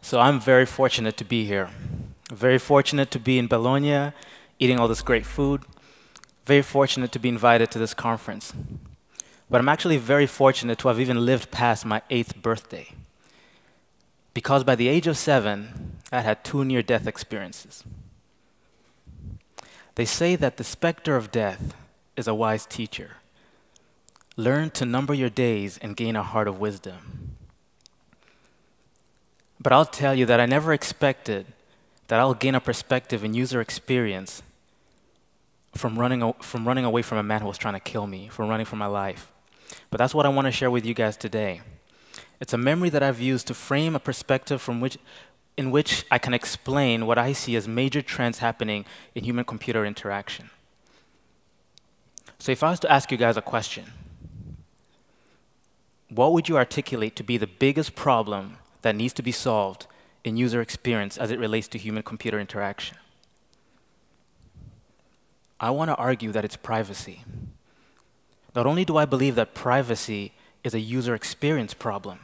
So I'm very fortunate to be here. Very fortunate to be in Bologna, eating all this great food. Very fortunate to be invited to this conference. But I'm actually very fortunate to have even lived past my 8th birthday. Because by the age of 7, I had 2 near-death experiences. They say that the specter of death is a wise teacher. Learn to number your days and gain a heart of wisdom. But I'll tell you that I never expected that I'll gain a perspective and user experience from running away from a man who was trying to kill me, from running for my life. But that's what I want to share with you guys today. It's a memory that I've used to frame a perspective in which I can explain what I see as major trends happening in human-computer interaction. So if I was to ask you guys a question, what would you articulate to be the biggest problem that needs to be solved in user experience as it relates to human-computer interaction? I want to argue that it's privacy. Not only do I believe that privacy is a user experience problem,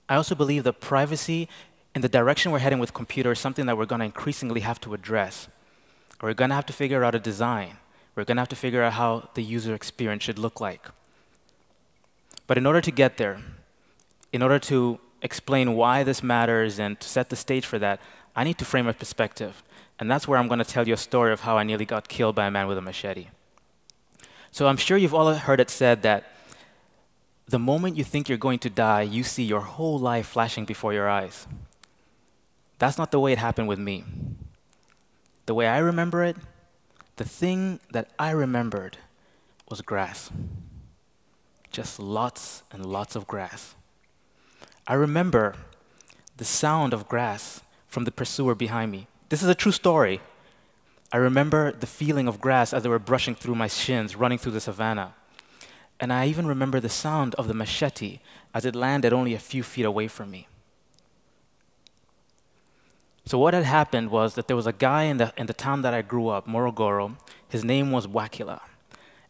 I also believe that privacy in the direction we're heading with computers is something that we're going to increasingly have to address. We're going to have to figure out a design. We're going to have to figure out how the user experience should look like. But in order to get there, in order to explain why this matters and to set the stage for that, I need to frame a perspective. And that's where I'm going to tell you a story of how I nearly got killed by a man with a machete. So I'm sure you've all heard it said that the moment you think you're going to die, you see your whole life flashing before your eyes. That's not the way it happened with me. The way I remember it, the thing that I remembered was grass. Just lots and lots of grass. I remember the sound of grass from the pursuer behind me. This is a true story. I remember the feeling of grass as they were brushing through my shins, running through the savannah. And I even remember the sound of the machete as it landed only a few feet away from me. So what had happened was that there was a guy in the town that I grew up, Morogoro. His name was Wakila.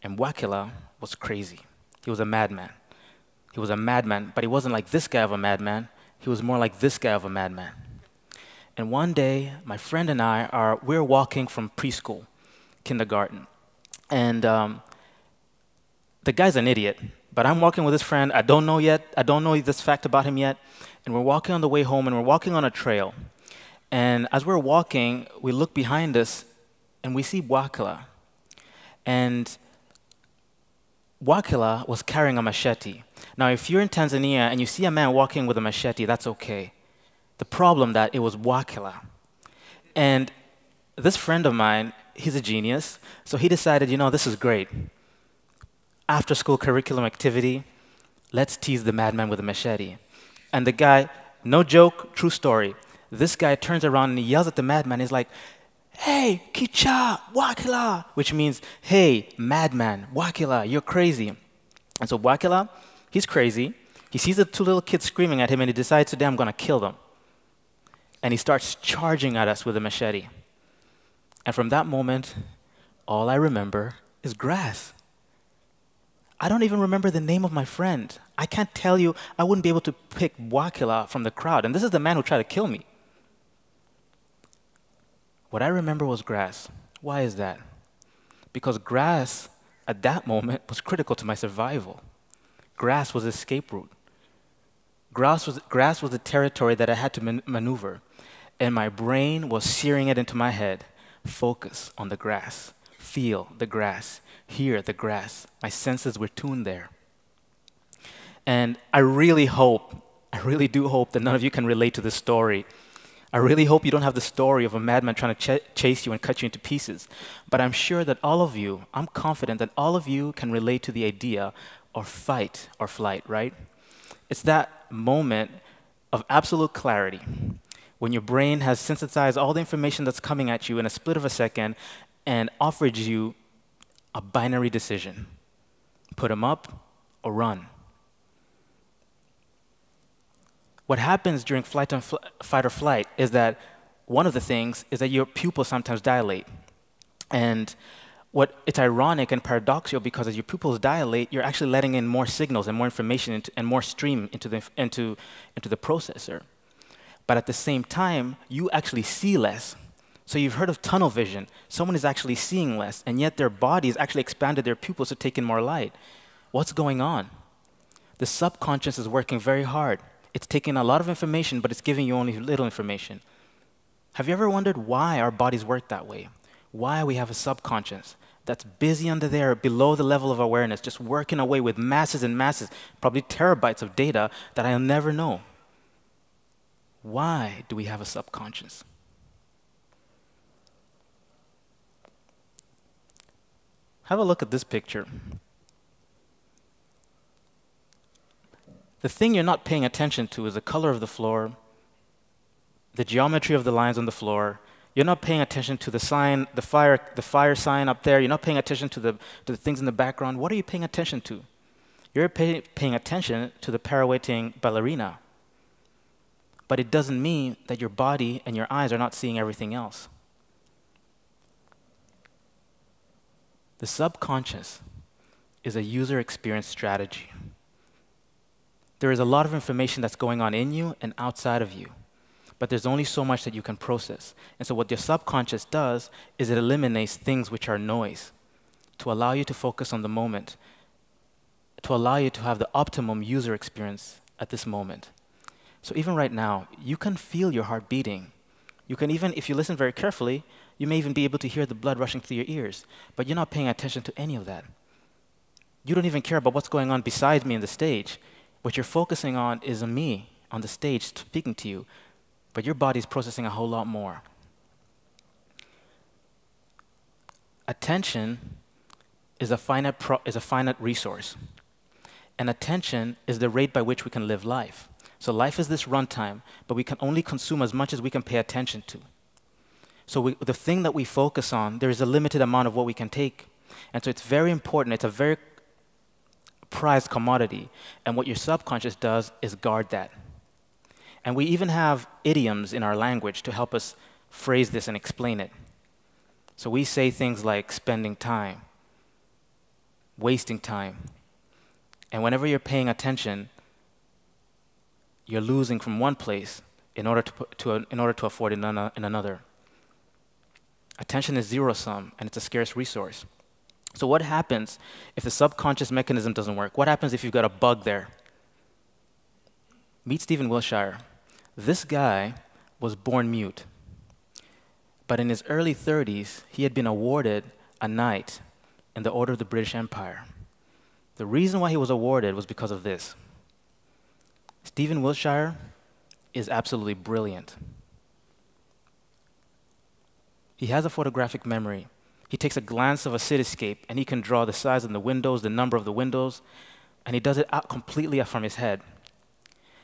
And Wakila was crazy. He was a madman. He was a madman, but he wasn't like this guy of a madman. He was more like this guy of a madman. And one day, my friend and we're walking from preschool, kindergarten. And the guy's an idiot, but I'm walking with this friend. I don't know this fact about him yet. And we're walking on the way home, and we're walking on a trail. And as we're walking, we look behind us, and we see Wakila. And Wakila was carrying a machete. Now, if you're in Tanzania and you see a man walking with a machete, that's okay. The problem that it was Wakila. And this friend of mine, he's a genius, so he decided, you know, this is great. After school curriculum activity, let's tease the madman with a machete. And the guy, no joke, true story, this guy turns around and he yells at the madman. He's like, "Hey, Kicha, Wakila," which means, "Hey, madman, Wakila, you're crazy." And so Wakila, he's crazy. He sees the 2 little kids screaming at him, and he decides, today I'm going to kill them. And he starts charging at us with a machete. And from that moment, all I remember is grass. I don't even remember the name of my friend. I can't tell you, I wouldn't be able to pick Wakila from the crowd. And this is the man who tried to kill me. What I remember was grass. Why is that? Because grass, at that moment, was critical to my survival. Grass was escape route. Grass was the territory that I had to maneuver. And my brain was searing it into my head. Focus on the grass. Feel the grass. Hear the grass. My senses were tuned there. And I really do hope that none of you can relate to this story. I really hope you don't have the story of a madman trying to chase you and cut you into pieces. But I'm sure that all of you, I'm confident that all of you can relate to the idea of fight or flight, right? It's that moment of absolute clarity when your brain has synthesized all the information that's coming at you in a split of a second and offers you a binary decision. Put them up or run. What happens during fight or flight is that one of the things is that your pupils sometimes dilate. And it's ironic and paradoxical because as your pupils dilate, you're actually letting in more signals and more information and more stream into the processor. but at the same time, you actually see less. So you've heard of tunnel vision. Someone is actually seeing less, and yet their bodies actually expanded their pupils to take in more light. What's going on? The subconscious is working very hard. It's taking a lot of information, but it's giving you only little information. Have you ever wondered why our bodies work that way? Why we have a subconscious that's busy under there, below the level of awareness, just working away with masses and masses, probably terabytes of data that I'll never know? Why do we have a subconscious? Have a look at this picture. The thing you're not paying attention to is the color of the floor, the geometry of the lines on the floor. You're not paying attention to the sign, the fire sign up there. You're not paying attention to the things in the background. What are you paying attention to? You're paying attention to the pirouetting ballerina. But it doesn't mean that your body and your eyes are not seeing everything else. The subconscious is a user experience strategy. There is a lot of information that's going on in you and outside of you, but there's only so much that you can process. And so what your subconscious does is it eliminates things which are noise to allow you to focus on the moment, to allow you to have the optimum user experience at this moment. So even right now, you can feel your heart beating. You can even, if you listen very carefully, you may even be able to hear the blood rushing through your ears, but you're not paying attention to any of that. You don't even care about what's going on beside me on the stage. What you're focusing on is me on the stage speaking to you, but your body's processing a whole lot more. Attention is a finite resource, and attention is the rate by which we can live life. So life is this runtime, but we can only consume as much as we can pay attention to. So the thing that we focus on, there is a limited amount of what we can take, and so it's very important. It's a very prized commodity, and what your subconscious does is guard that. And we even have idioms in our language to help us phrase this and explain it. So we say things like spending time, wasting time, and whenever you're paying attention, you're losing from one place in order to afford in another. Attention is zero-sum, and it's a scarce resource. So what happens if the subconscious mechanism doesn't work? What happens if you've got a bug there? Meet Stephen Wiltshire. This guy was born mute. But in his early 30s, he had been awarded a knight in the Order of the British Empire. The reason why he was awarded was because of this. Stephen Wiltshire is absolutely brilliant. He has a photographic memory. He takes a glance of a cityscape, and he can draw the size of the windows, the number of the windows, and he does it out completely from his head.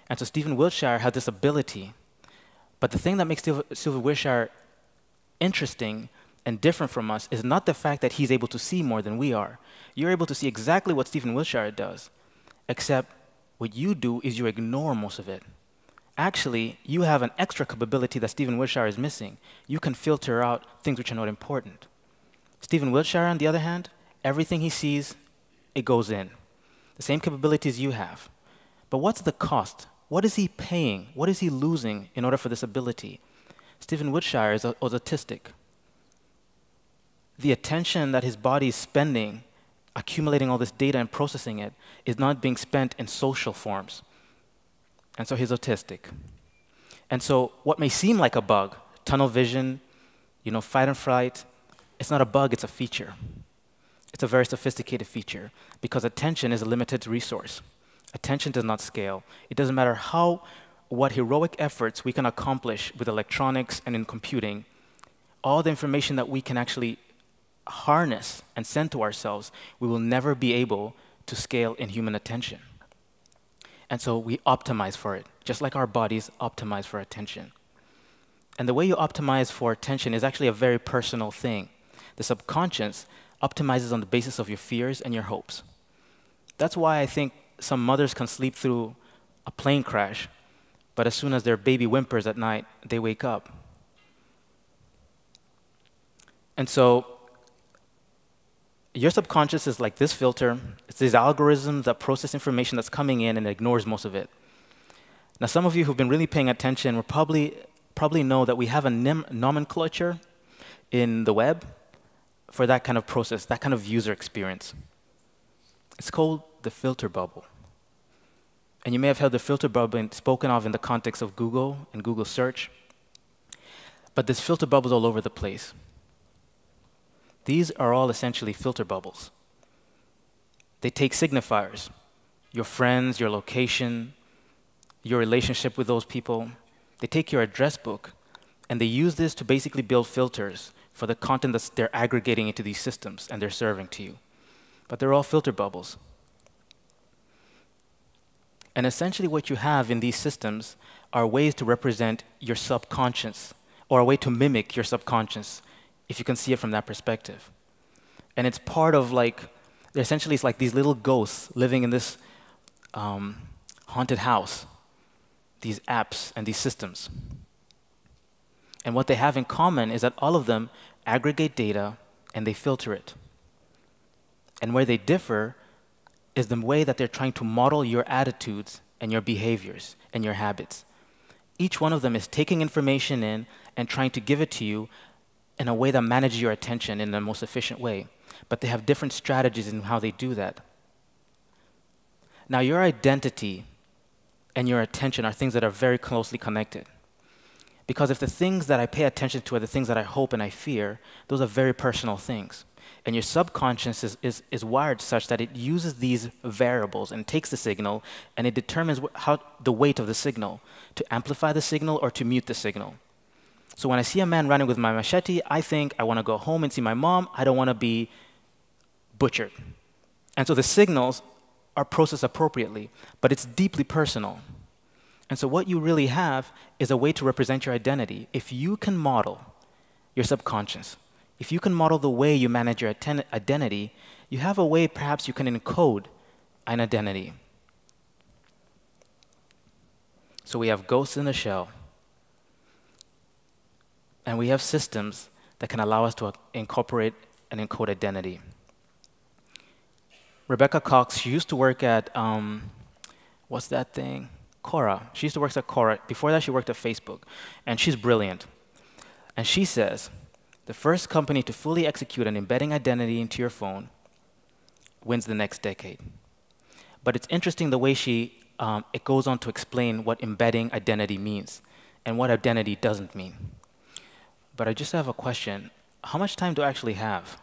And so Stephen Wiltshire had this ability. But the thing that makes Stephen Wiltshire interesting and different from us is not the fact that he's able to see more than we are. You're able to see exactly what Stephen Wiltshire does, except what you do is you ignore most of it. Actually, you have an extra capability that Stephen Wiltshire is missing. You can filter out things which are not important. Stephen Wiltshire, on the other hand, everything he sees, it goes in. The same capabilities you have. But what's the cost? What is he paying? What is he losing in order for this ability? Stephen Wiltshire was autistic. The attention that his body is spending, accumulating all this data and processing it, is not being spent in social forms. And so he's autistic. And so what may seem like a bug, tunnel vision, fight and flight, it's not a bug, it's a feature. It's a very sophisticated feature because attention is a limited resource. Attention does not scale. It doesn't matter what heroic efforts we can accomplish with electronics and in computing, all the information that we can actually harness and send to ourselves, we will never be able to scale in human attention. And so we optimize for it, just like our bodies optimize for attention. And the way you optimize for attention is actually a very personal thing. The subconscious optimizes on the basis of your fears and your hopes. That's why I think some mothers can sleep through a plane crash, but as soon as their baby whimpers at night, they wake up. And so your subconscious is like this filter. It's these algorithms that process information that's coming in and ignores most of it. Now, some of you who've been really paying attention will probably know that we have a nomenclature in the web for that kind of process, that kind of user experience. It's called the filter bubble. And you may have heard the filter bubble spoken of in the context of Google and Google search. But there's filter bubbles all over the place. These are all essentially filter bubbles. They take signifiers, your friends, your location, your relationship with those people. They take your address book, and they use this to basically build filters for the content that they're aggregating into these systems and they're serving to you. But they're all filter bubbles. And essentially what you have in these systems are ways to represent your subconscious, or a way to mimic your subconscious, if you can see it from that perspective. And it's part of essentially it's like these little ghosts living in this haunted house, these apps and these systems. And what they have in common is that all of them aggregate data and they filter it. And where they differ is the way that they're trying to model your attitudes and your behaviors and your habits. Each one of them is taking information in and trying to give it to you in a way that manages your attention in the most efficient way. But they have different strategies in how they do that. Now, your identity and your attention are things that are very closely connected. Because if the things that I pay attention to are the things that I hope and I fear, those are very personal things. And your subconscious is wired such that it uses these variables and takes the signal, and it determines the weight of the signal, to amplify the signal or to mute the signal. So when I see a man running with my machete, I think I want to go home and see my mom. I don't want to be butchered. And so the signals are processed appropriately, but it's deeply personal. And so what you really have is a way to represent your identity. If you can model your subconscious, if you can model the way you manage your identity, you have a way perhaps you can encode an identity. So we have ghosts in the shell, and we have systems that can allow us to incorporate and encode identity. Rebecca Cox, she used to work at, what's that thing? Quora. She used to work at Quora. Before that, she worked at Facebook. And she's brilliant. And she says, the first company to fully execute an embedding identity into your phone wins the next decade. But it's interesting the way it goes on to explain what embedding identity means and what identity doesn't mean. But I just have a question. How much time do I actually have?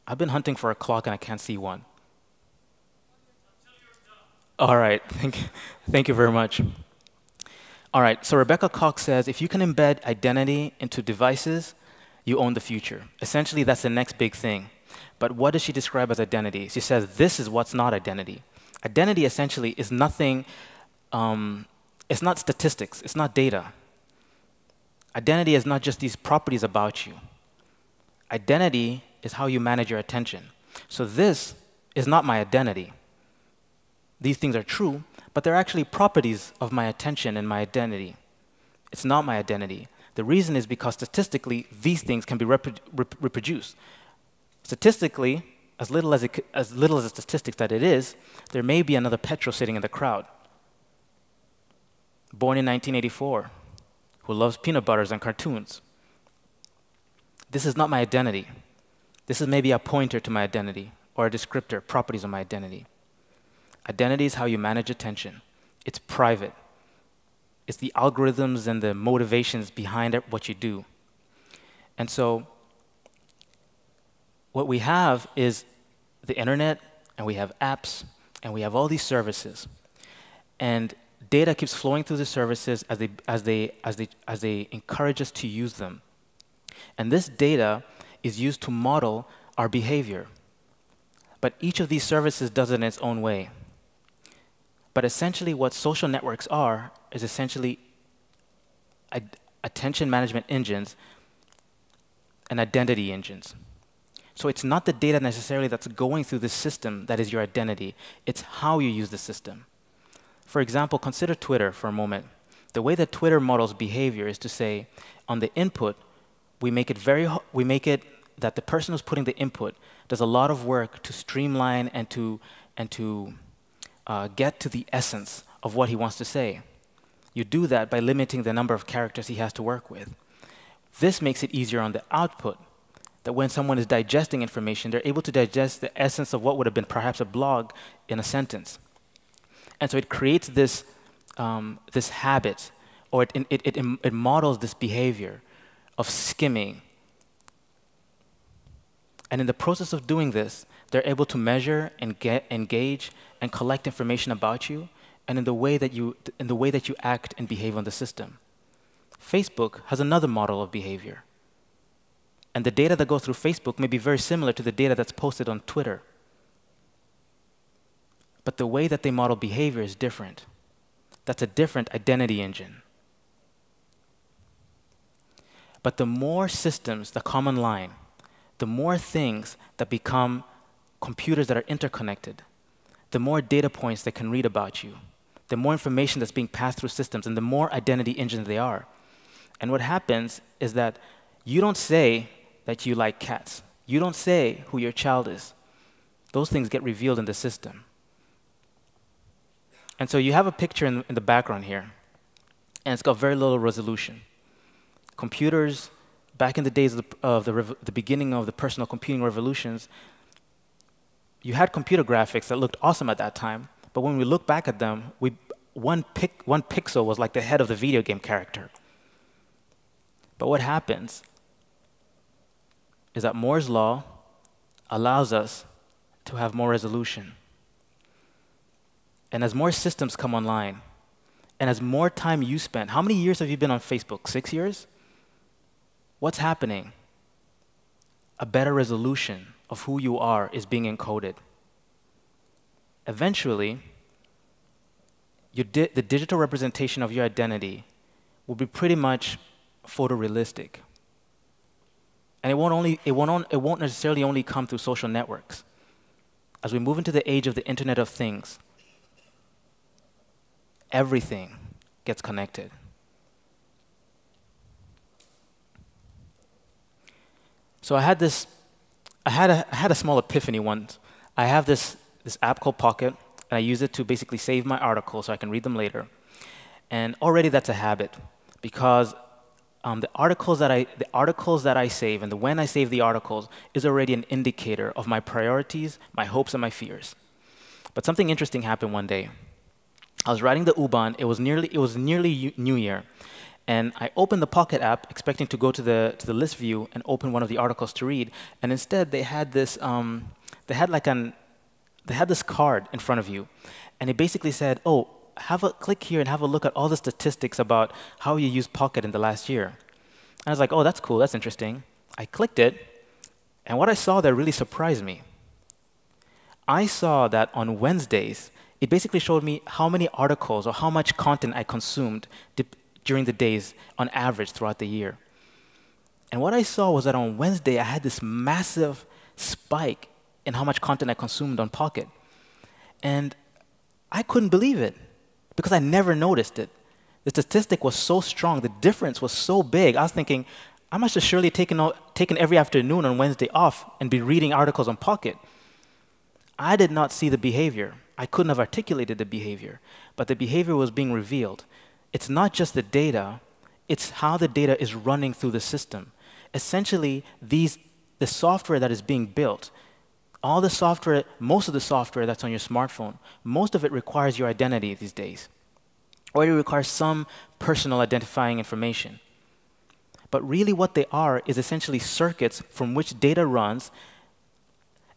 I've been hunting for a clock and I can't see one. All right, thank you very much. All right, so Rebecca Cox says, if you can embed identity into devices, you own the future. Essentially, that's the next big thing. But what does she describe as identity? She says, this is what's not identity. Identity essentially is nothing, it's not statistics, it's not data. Identity is not just these properties about you. Identity is how you manage your attention. So this is not my identity. These things are true, but they're actually properties of my attention and my identity. It's not my identity. The reason is because statistically, these things can be reproduced. Statistically, as little as the statistics that it is, there may be another Petro sitting in the crowd, born in 1984, who loves peanut butters and cartoons. This is not my identity. This is maybe a pointer to my identity, or a descriptor, properties of my identity. Identity is how you manage attention. It's private. It's the algorithms and the motivations behind what you do. And so what we have is the internet, and we have apps, and we have all these services. And data keeps flowing through the services as they encourage us to use them. And this data is used to model our behavior. But each of these services does it in its own way. But essentially what social networks are is essentially attention management engines and identity engines. So it's not the data necessarily that's going through the system that is your identity. It's how you use the system. For example, consider Twitter for a moment. The way that Twitter models behavior is to say, on the input, we make it that the person who's putting the input does a lot of work to streamline and to get to the essence of what he wants to say. You do that by limiting the number of characters he has to work with. This makes it easier on the output, that when someone is digesting information, they're able to digest the essence of what would have been perhaps a blog in a sentence. And so it creates this, this habit, or it models this behavior of skimming. And in the process of doing this, they're able to measure and engage and collect information about you, and in the way that you act and behave on the system. Facebook has another model of behavior. And the data that goes through Facebook may be very similar to the data that's posted on Twitter. But the way that they model behavior is different. That's a different identity engine. But the more systems that come online, the more things that become computers that are interconnected, the more data points they can read about you, the more information that's being passed through systems, and the more identity engines they are. And what happens is that you don't say that you like cats. You don't say who your child is. Those things get revealed in the system. And so you have a picture in the background here, and it's got very little resolution. Computers, back in the days of the beginning of the personal computing revolutions, you had computer graphics that looked awesome at that time, but when we look back at them, one pixel was like the head of the video game character. But what happens is that Moore's law allows us to have more resolution. And as more systems come online, and as more time you spend, how many years have you been on Facebook? 6 years? What's happening? A better resolution of who you are is being encoded. Eventually, the digital representation of your identity will be pretty much photorealistic. And it won't necessarily only come through social networks. As we move into the age of the Internet of Things, everything gets connected. So I had a small epiphany once. I have this app called Pocket, and I use it to basically save my articles so I can read them later. And already that's a habit, because the articles that I save and when I save the articles is already an indicator of my priorities, my hopes, and my fears. But something interesting happened one day. I was riding the U-Bahn. It was nearly New Year, and I opened the Pocket app expecting to go to the list view and open one of the articles to read. And instead, they had this card in front of you, and it basically said, "Oh, click here and have a look at all the statistics about how you used Pocket in the last year." And I was like, "Oh, that's cool. That's interesting." I clicked it, and what I saw there really surprised me. I saw that on Wednesdays, it basically showed me how many articles or how much content I consumed during the days on average throughout the year. And what I saw was that on Wednesday, I had this massive spike in how much content I consumed on Pocket. And I couldn't believe it, because I never noticed it. The statistic was so strong, the difference was so big. I was thinking, I must have surely taken every afternoon on Wednesday off and be reading articles on Pocket. I did not see the behavior. I couldn't have articulated the behavior, but the behavior was being revealed. It's not just the data, it's how the data is running through the system. Essentially, the software that is being built, all the software, most of the software that's on your smartphone, most of it requires your identity these days, or it requires some personal identifying information. But really what they are is essentially circuits from which data runs,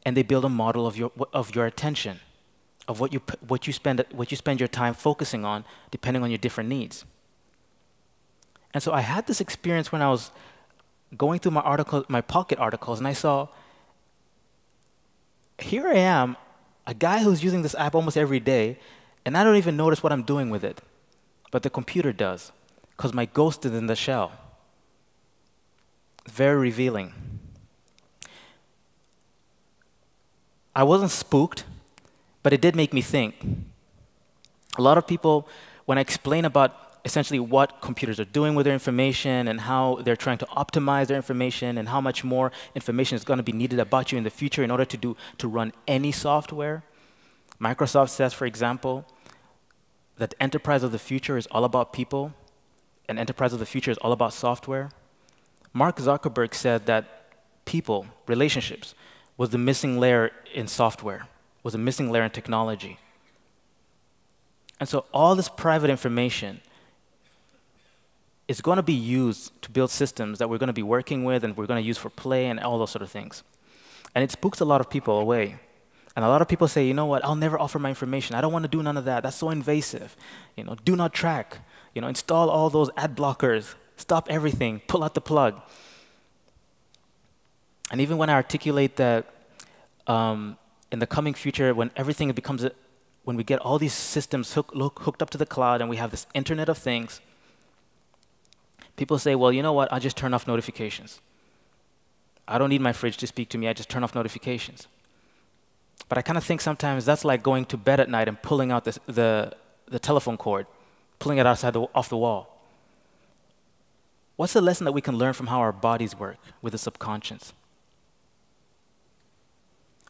and they build a model of your attention, of what you spend your time focusing on, depending on your different needs. And so I had this experience when I was going through my Pocket articles, and I saw, here I am, a guy who's using this app almost every day, and I don't even notice what I'm doing with it. But the computer does, because my ghost is in the shell. Very revealing. I wasn't spooked, but it did make me think. A lot of people, when I explain about essentially what computers are doing with their information and how they're trying to optimize their information and how much more information is going to be needed about you in the future in order to run any software. Microsoft says, for example, that the enterprise of the future is all about people, and enterprise of the future is all about software, Mark Zuckerberg said that people, relationships, was the missing layer in software, was a missing layer in technology. And so all this private information is going to be used to build systems that we're going to be working with and we're going to use for play and all those sort of things. And it spooks a lot of people away. And a lot of people say, you know what, I'll never offer my information. I don't want to do none of that. That's so invasive. You know, do not track. You know, install all those ad blockers. Stop everything. Pull out the plug. And even when I articulate that in the coming future, when everything becomes, when we get all these systems hooked up to the cloud and we have this Internet of Things, people say, well, you know what, I'll just turn off notifications. I don't need my fridge to speak to me. I just turn off notifications. But I kind of think sometimes that's like going to bed at night and pulling out the telephone cord, pulling it off the wall. What's the lesson that we can learn from how our bodies work with the subconscious?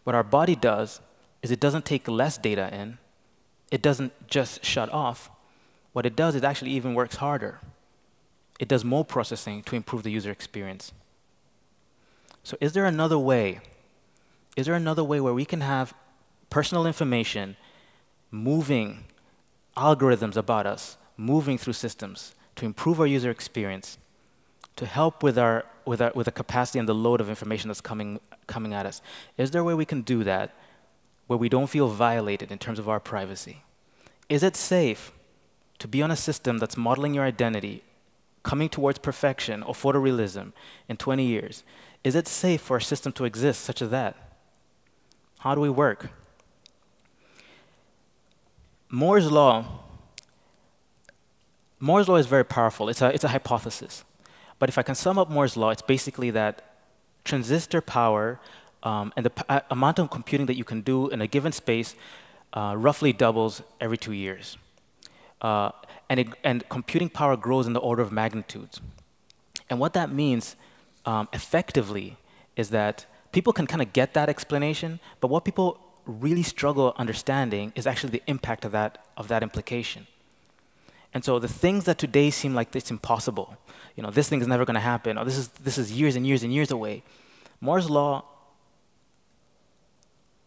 What our body does is it doesn't take less data in. It doesn't just shut off. What it does is actually even works harder. It does more processing to improve the user experience. So is there another way? Is there another way where we can have personal information moving algorithms about us, moving through systems to improve our user experience, to help with the capacity and the load of information that's coming at us? Is there a way we can do that where we don't feel violated in terms of our privacy? Is it safe to be on a system that's modeling your identity, coming towards perfection or photorealism in 20 years? Is it safe for a system to exist such as that? How do we work? Moore's law is very powerful. It's a hypothesis. But if I can sum up Moore's law, it's basically that transistor power and the amount of computing that you can do in a given space roughly doubles every 2 years. And computing power grows in the order of magnitudes. And what that means effectively is that people can kind of get that explanation, but what people really struggle understanding is actually the impact of that implication. And so the things that today seem like it's impossible, you know, this thing is never going to happen, or this is years and years and years away, Moore's law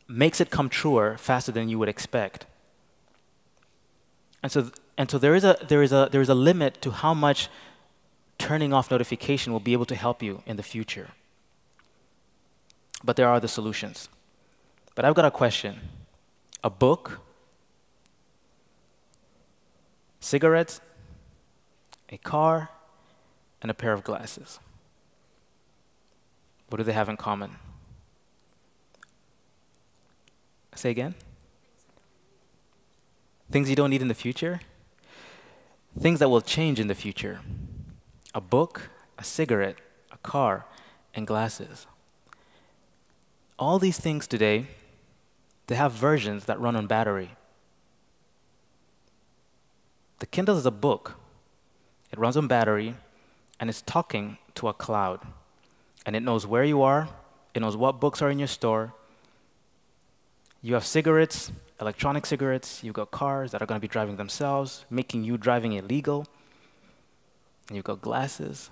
makes it come truer faster than you would expect. And so there is a limit to how much turning off notification will be able to help you in the future. But there are other solutions. But I've got a question. A book, cigarettes, a car, and a pair of glasses. What do they have in common? Say again? Things you don't need in the future? Things that will change in the future. A book, a cigarette, a car, and glasses. All these things today, they have versions that run on battery. The Kindle is a book. It runs on battery, and it's talking to a cloud. And it knows where you are. It knows what books are in your store. You have cigarettes, electronic cigarettes. You've got cars that are going to be driving themselves, making you driving illegal. And you've got glasses.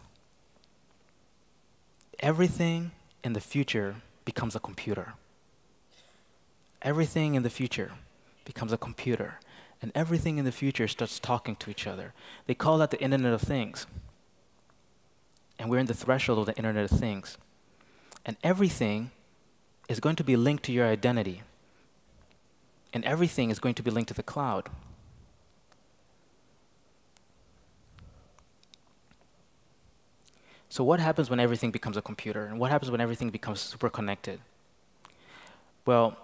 Everything in the future becomes a computer. Everything in the future becomes a computer. And everything in the future starts talking to each other. They call that the Internet of Things. And we're in the threshold of the Internet of Things. And everything is going to be linked to your identity. And everything is going to be linked to the cloud. So what happens when everything becomes a computer? And what happens when everything becomes super connected? Well,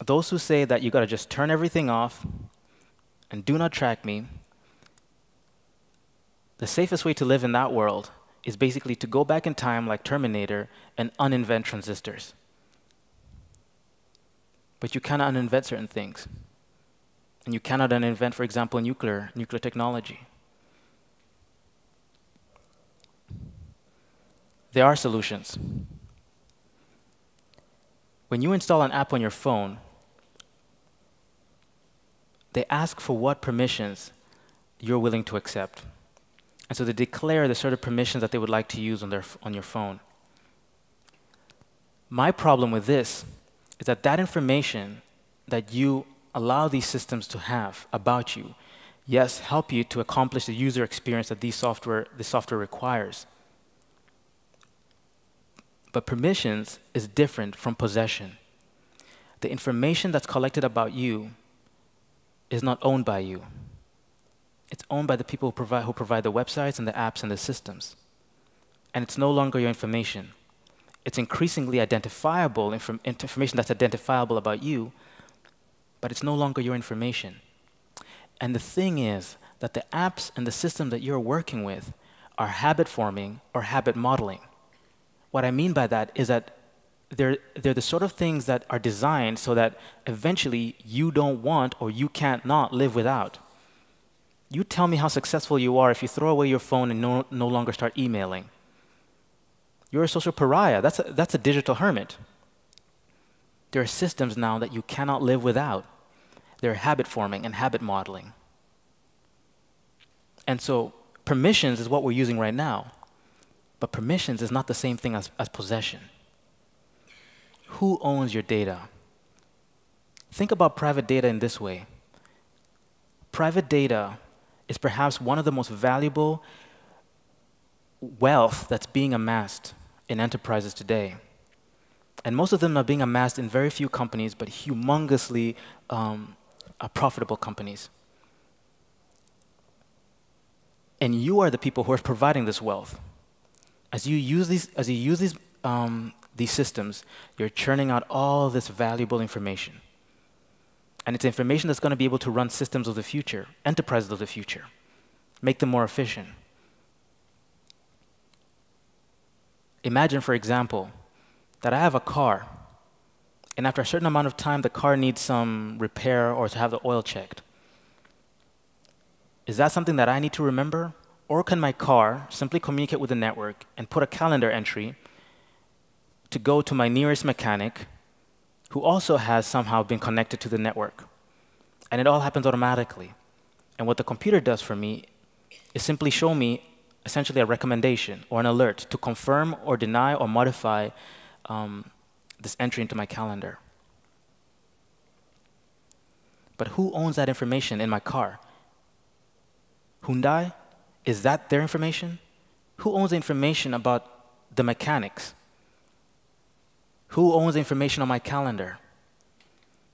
those who say that you got to just turn everything off and do not track me, the safest way to live in that world is basically to go back in time like Terminator and uninvent transistors. But you cannot uninvent certain things. And you cannot uninvent, for example, nuclear technology. There are solutions. When you install an app on your phone, they ask for what permissions you're willing to accept. And so they declare the sort of permissions that they would like to use on your phone. My problem with this is that that information that you allow these systems to have about you, yes, help you to accomplish the user experience that this software requires. But permissions is different from possession. The information that's collected about you is not owned by you. It's owned by the people who provide the websites and the apps and the systems. And it's no longer your information. It's increasingly identifiable information that's identifiable about you, but it's no longer your information. And the thing is that the apps and the system that you're working with are habit forming or habit modeling. What I mean by that is that they're the sort of things that are designed so that eventually you don't want or you can't not live without. You tell me how successful you are if you throw away your phone and no longer start emailing. You're a social pariah. That's a digital hermit. There are systems now that you cannot live without. They're habit forming and habit modeling. And so permissions is what we're using right now. But permissions is not the same thing as possession. Who owns your data? Think about private data in this way. Private data is perhaps one of the most valuable wealth that's being amassed in enterprises today. And most of them are being amassed in very few companies, but humongously profitable companies. And you are the people who are providing this wealth. As you use these systems, you're churning out all this valuable information. And it's information that's going to be able to run systems of the future, enterprises of the future, make them more efficient. Imagine, for example, that I have a car, and after a certain amount of time, the car needs some repair or to have the oil checked. Is that something that I need to remember? Or can my car simply communicate with the network and put a calendar entry to go to my nearest mechanic who also has somehow been connected to the network? And it all happens automatically. And what the computer does for me is simply show me essentially a recommendation or an alert to confirm or deny or modify this entry into my calendar. But who owns that information in my car? Hyundai? Is that their information? Who owns the information about the mechanics? Who owns the information on my calendar?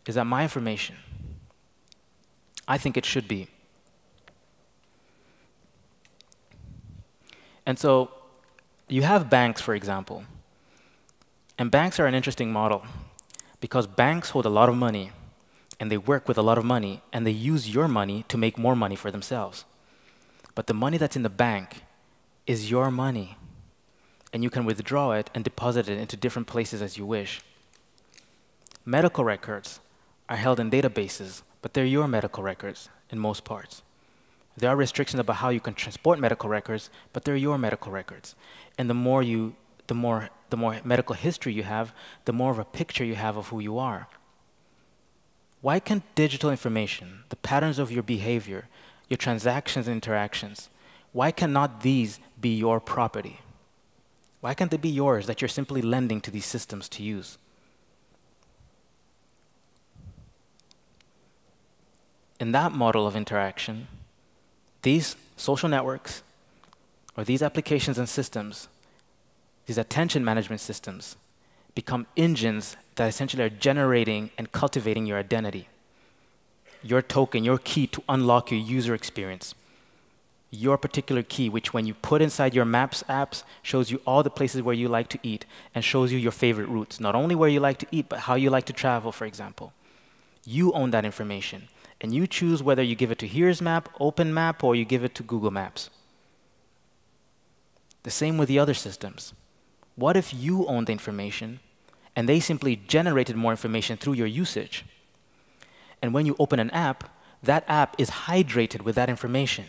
Is that my information? I think it should be. And so you have banks, for example. And banks are an interesting model because banks hold a lot of money and they work with a lot of money and they use your money to make more money for themselves. But the money that's in the bank is your money, and you can withdraw it and deposit it into different places as you wish. Medical records are held in databases, but they're your medical records in most parts. There are restrictions about how you can transport medical records, but they're your medical records. And the more medical history you have, the more of a picture you have of who you are. Why can't digital information, the patterns of your behavior, your transactions and interactions, why cannot these be your property? Why can't they be yours that you're simply lending to these systems to use? In that model of interaction, these social networks, or these applications and systems, these attention management systems, become engines that essentially are generating and cultivating your identity. Your token, your key to unlock your user experience. Your particular key, which when you put inside your Maps apps, shows you all the places where you like to eat and shows you your favorite routes. Not only where you like to eat, but how you like to travel, for example. You own that information, and you choose whether you give it to Here's Map, Open Map, or you give it to Google Maps. The same with the other systems. What if you own the information, and they simply generated more information through your usage? And when you open an app, that app is hydrated with that information,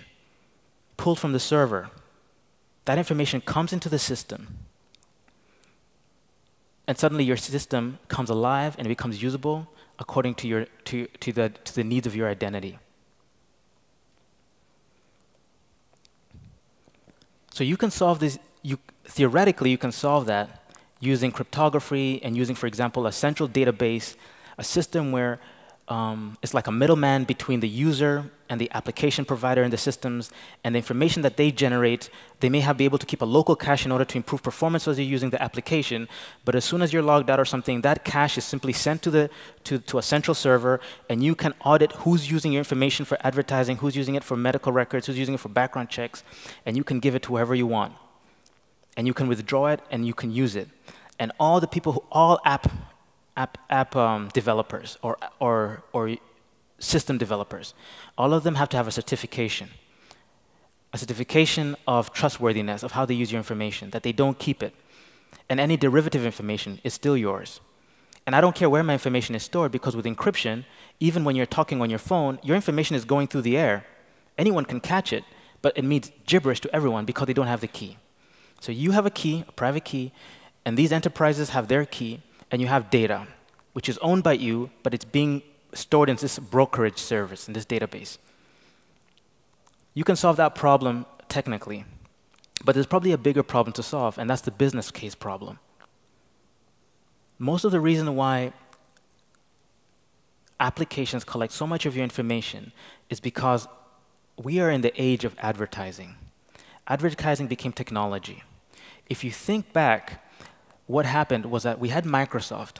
pulled from the server. That information comes into the system. and suddenly your system comes alive and it becomes usable according to the needs of your identity. So you can solve this, theoretically you can solve that using cryptography and using, for example, a central database, a system where it's like a middleman between the user and the application provider in the systems, and the information that they generate, they may be able to keep a local cache in order to improve performance as you're using the application, but as soon as you're logged out or something, that cache is simply sent to a central server, and you can audit who's using your information for advertising, who's using it for medical records, who's using it for background checks, and you can give it to whoever you want. And you can withdraw it, and you can use it. And all the people, all app developers or system developers, all of them have to have a certification of trustworthiness, of how they use your information, that they don't keep it. And any derivative information is still yours. And I don't care where my information is stored, because with encryption, even when you're talking on your phone, your information is going through the air. Anyone can catch it, but it means gibberish to everyone because they don't have the key. So you have a key, a private key, and these enterprises have their key, and you have data, which is owned by you, but it's being stored in this brokerage service, in this database. You can solve that problem technically, but there's probably a bigger problem to solve, and that's the business case problem. Most of the reason why applications collect so much of your information is because we are in the age of advertising. Advertising became technology. If you think back, what happened was that we had Microsoft,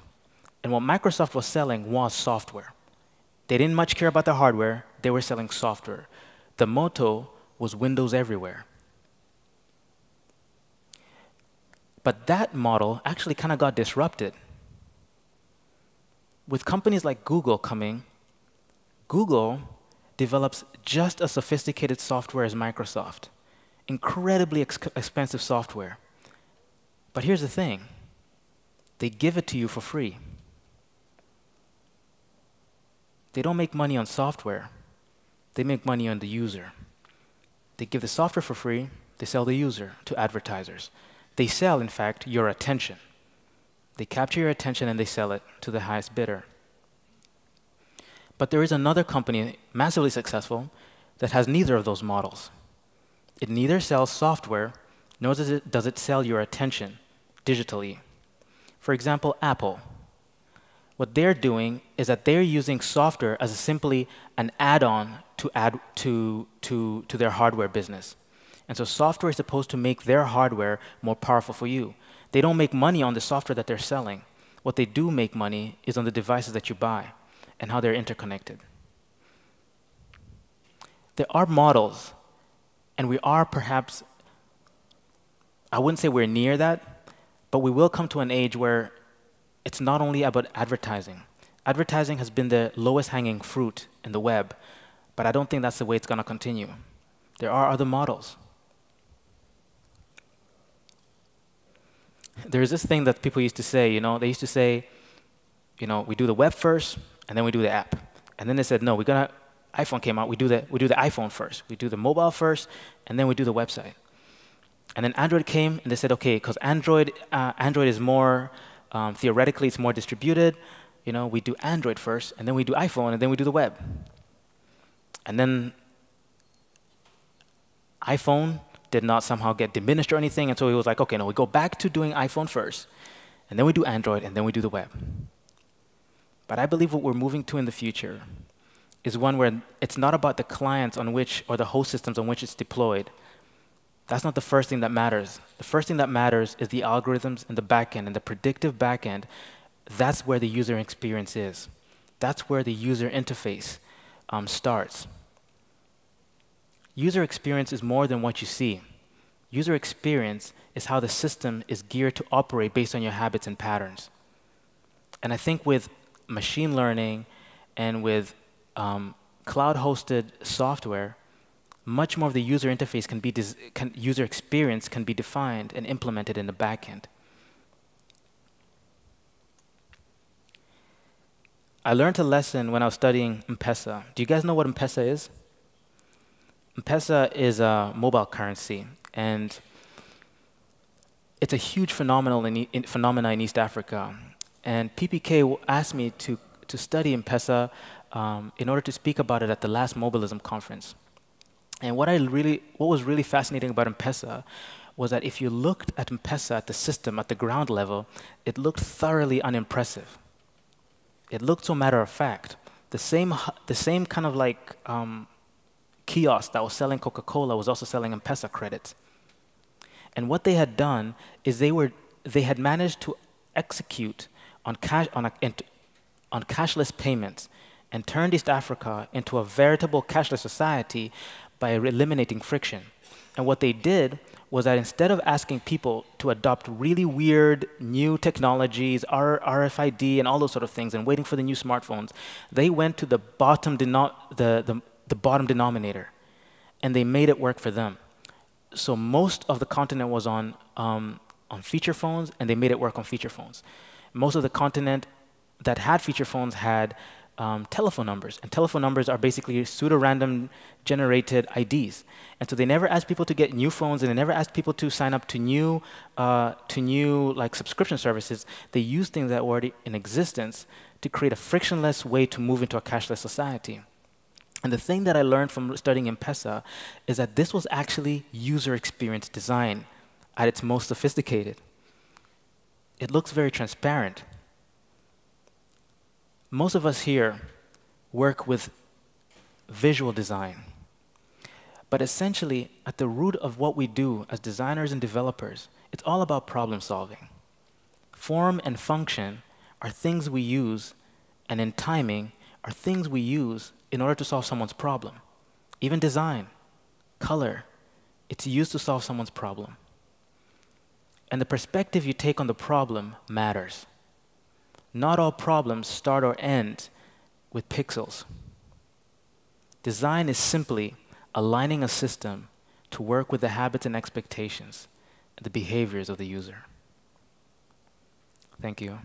and what Microsoft was selling was software. They didn't much care about the hardware, they were selling software. The motto was Windows everywhere. But that model actually kind of got disrupted. With companies like Google coming, Google develops just as sophisticated software as Microsoft. Incredibly expensive software. But here's the thing, they give it to you for free. They don't make money on software, they make money on the user. They give the software for free, they sell the user to advertisers. They sell, in fact, your attention. They capture your attention and they sell it to the highest bidder. But there is another company, massively successful, that has neither of those models. It neither sells software, nor does it sell your attention digitally. For example, Apple. What they're doing is that they're using software as simply an add-on to their hardware business. And so software is supposed to make their hardware more powerful for you. They don't make money on the software that they're selling. What they do make money is on the devices that you buy and how they're interconnected. There are models, and we are perhaps, I wouldn't say we're near that, but we will come to an age where it's not only about advertising. Advertising has been the lowest hanging fruit in the web, but I don't think that's the way it's going to continue. There are other models. There's this thing that people used to say, they used to say, we do the web first, and then we do the app. And then they said, no, iPhone came out, we do the iPhone first. We do the mobile first, and then we do the website. And then Android came, and they said, okay, because Android is more, theoretically, it's more distributed. We do Android first, and then we do iPhone, and then we do the web. And then iPhone did not somehow get diminished or anything, and so he was like, okay, no, we go back to doing iPhone first, and then we do Android, and then we do the web. But I believe what we're moving to in the future is one where it's not about the clients on which, or the host systems on which it's deployed. That's not the first thing that matters. The first thing that matters is the algorithms and the backend, and the predictive backend. That's where the user experience is. That's where the user interface starts. User experience is more than what you see. User experience is how the system is geared to operate based on your habits and patterns. And I think with machine learning and with cloud-hosted software, much more of the user interface user experience can be defined and implemented in the backend. I learned a lesson when I was studying M-Pesa. Do you guys know what M-Pesa is? M-Pesa is a mobile currency, and it's a huge phenomena in East Africa. And PPK asked me to study M-Pesa in order to speak about it at the last Mobilism conference. And what was really fascinating about M-Pesa was that if you looked at M-Pesa at the system, at the ground level, it looked thoroughly unimpressive. It looked so matter of fact. The same kind of like kiosk that was selling Coca-Cola was also selling M-Pesa credits. And what they had done is they had managed to execute on cashless payments and turned East Africa into a veritable cashless society by eliminating friction. And what they did was that instead of asking people to adopt really weird new technologies, RFID and all those sort of things, and waiting for the new smartphones, they went to the bottom denominator, and they made it work for them. So most of the continent was on feature phones, and they made it work on feature phones. Most of the continent that had feature phones had telephone numbers, and telephone numbers are basically pseudo-random generated IDs. And so they never asked people to get new phones, and they never asked people to sign up to new like subscription services. They used things that were already in existence to create a frictionless way to move into a cashless society. And the thing that I learned from studying M-Pesa is that this was actually user experience design at its most sophisticated. It looks very transparent. Most of us here work with visual design. But essentially, at the root of what we do as designers and developers, it's all about problem solving. Form and function are things we use, and in timing are things we use in order to solve someone's problem. Even design, color, it's used to solve someone's problem. And the perspective you take on the problem matters. Not all problems start or end with pixels. Design is simply aligning a system to work with the habits and expectations and the behaviors of the user. Thank you.